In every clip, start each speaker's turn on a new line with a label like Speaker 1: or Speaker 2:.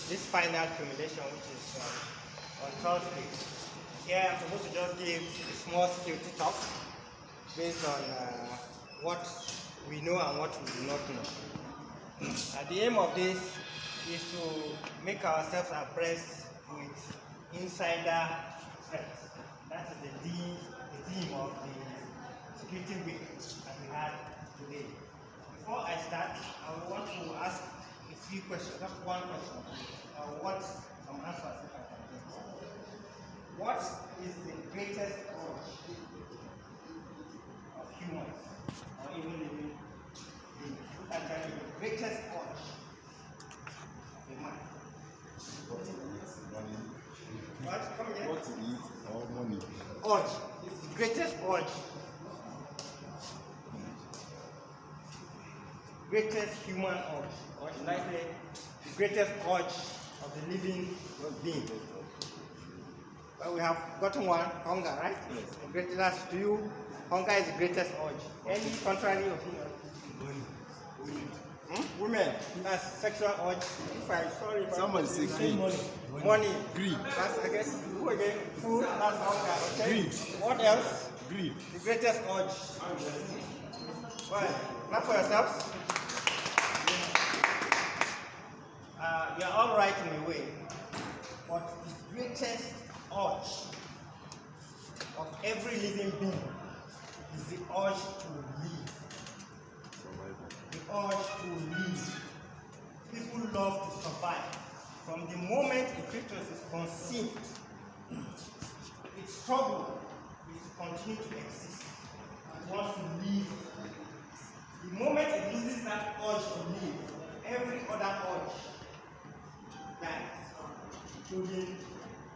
Speaker 1: this final accumulation, which is on Thursday. Here I'm supposed to just give a small security talk based on what we know and what we do not know. The aim of this is to make ourselves abreast with insider threats. That is the theme of the security week that we had today. Before I start, I want to ask a few questions, just one question. What some answers if I can get. What is the greatest urge of humans, or even living beings? Who can tell me the greatest urge of a man?
Speaker 2: What to eat, money.
Speaker 1: What? Come again?
Speaker 2: What to eat or money.
Speaker 1: Urge. It's the greatest urge. Greatest human urge, or should I say, the greatest urge of the living being. Well, we have gotten one, hunger, right?
Speaker 2: Yes.
Speaker 1: The greatest to you, hunger is the greatest urge. Any contrary opinion? Women, that's sexual urge. If I sorry, but
Speaker 2: Somebody say greed.
Speaker 1: money.
Speaker 2: Greed.
Speaker 1: That's I guess who again? Food, that's hunger. Okay.
Speaker 2: Greed.
Speaker 1: What else?
Speaker 2: Greed.
Speaker 1: The greatest urge. Well, clap for yourselves. You're all right in a way, but the greatest urge of every living being is the urge to live. The urge to live. People love to survive. From the moment a fetus is conceived, its struggle is to continue to exist. It wants to live. The moment it loses that urge to live, every other urge dies, including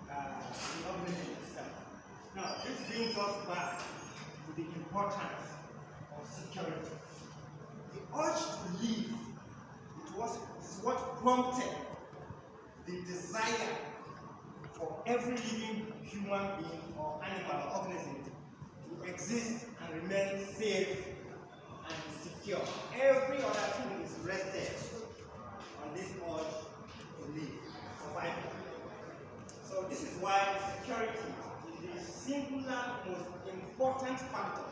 Speaker 1: the organism itself. Now, this brings us back to the importance of security. The urge to live is what prompted the desire for every living human being or animal or organism to exist and remain safe and secure. Every other thing is rested on this urge to live, survival. So this is why security is the singular most important factor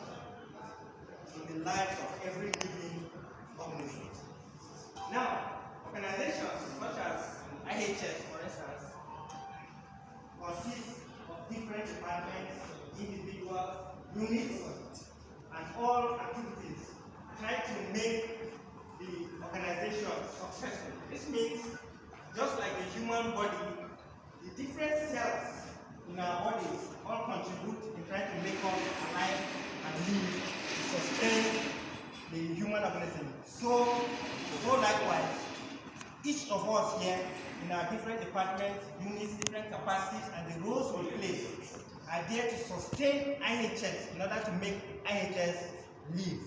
Speaker 1: in the life of every living organism. Now, organizations such as IHS, for instance, consist of different departments, individuals, units, and all activities try to make the organization successful. This means, just like the human body, the different cells in our bodies all contribute in trying to make us alive and live to sustain the human organism. So likewise, each of us here in our different departments, units, different capacities, and the roles we play are there to sustain IHS in order to make IHS live.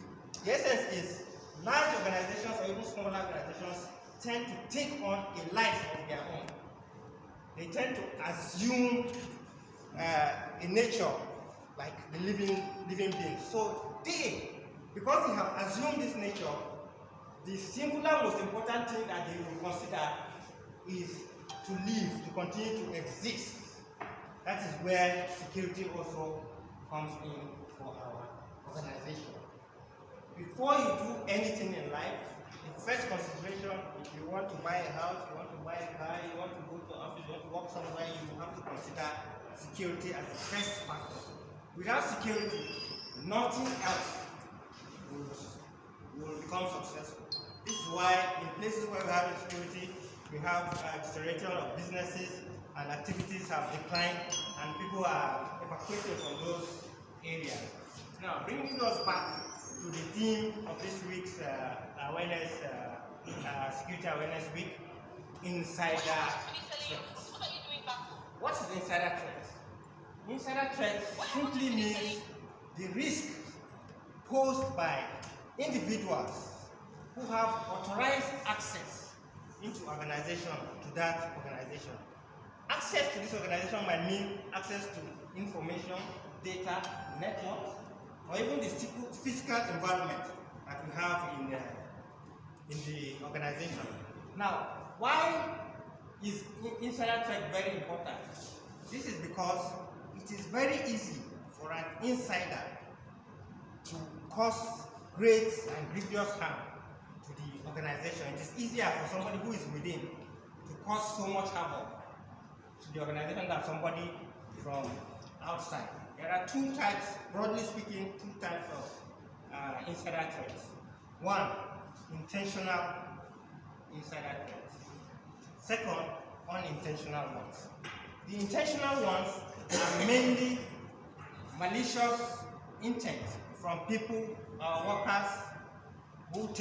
Speaker 1: The essence is large organizations or even smaller organizations tend to take on a life of their own. They tend to assume a nature like the living being. So because they have assumed this nature, the singular most important thing that they will consider is to live, to continue to exist. That is where security also comes in for our organization. Before you do anything in life, the first consideration, if you want to buy a house, you want to buy a car, you want to go to office, you want to work somewhere, you have to consider security as the first factor. Without security, nothing else will become successful. This is why in places where we have insecurity, we have deterioration of businesses and activities have declined and people are evacuated from those areas. Now, bringing us back to the theme of this week's Security Awareness Week, insider threats. What is insider threats? Insider threats simply means the risk posed by individuals who have authorized access into organization, to that organization. Access to this organization might mean access to information, data, networks, or even the physical environment that we have in the organization. Now, why is insider threat very important? This is because it is very easy for an insider to cause great and grievous harm to the organization. It is easier for somebody who is within to cause so much havoc to the organization than somebody from outside. There are two types, broadly speaking, two types of insider threats. One, intentional insider threats. Second, unintentional ones. The intentional ones are mainly malicious intent from people, workers, who tend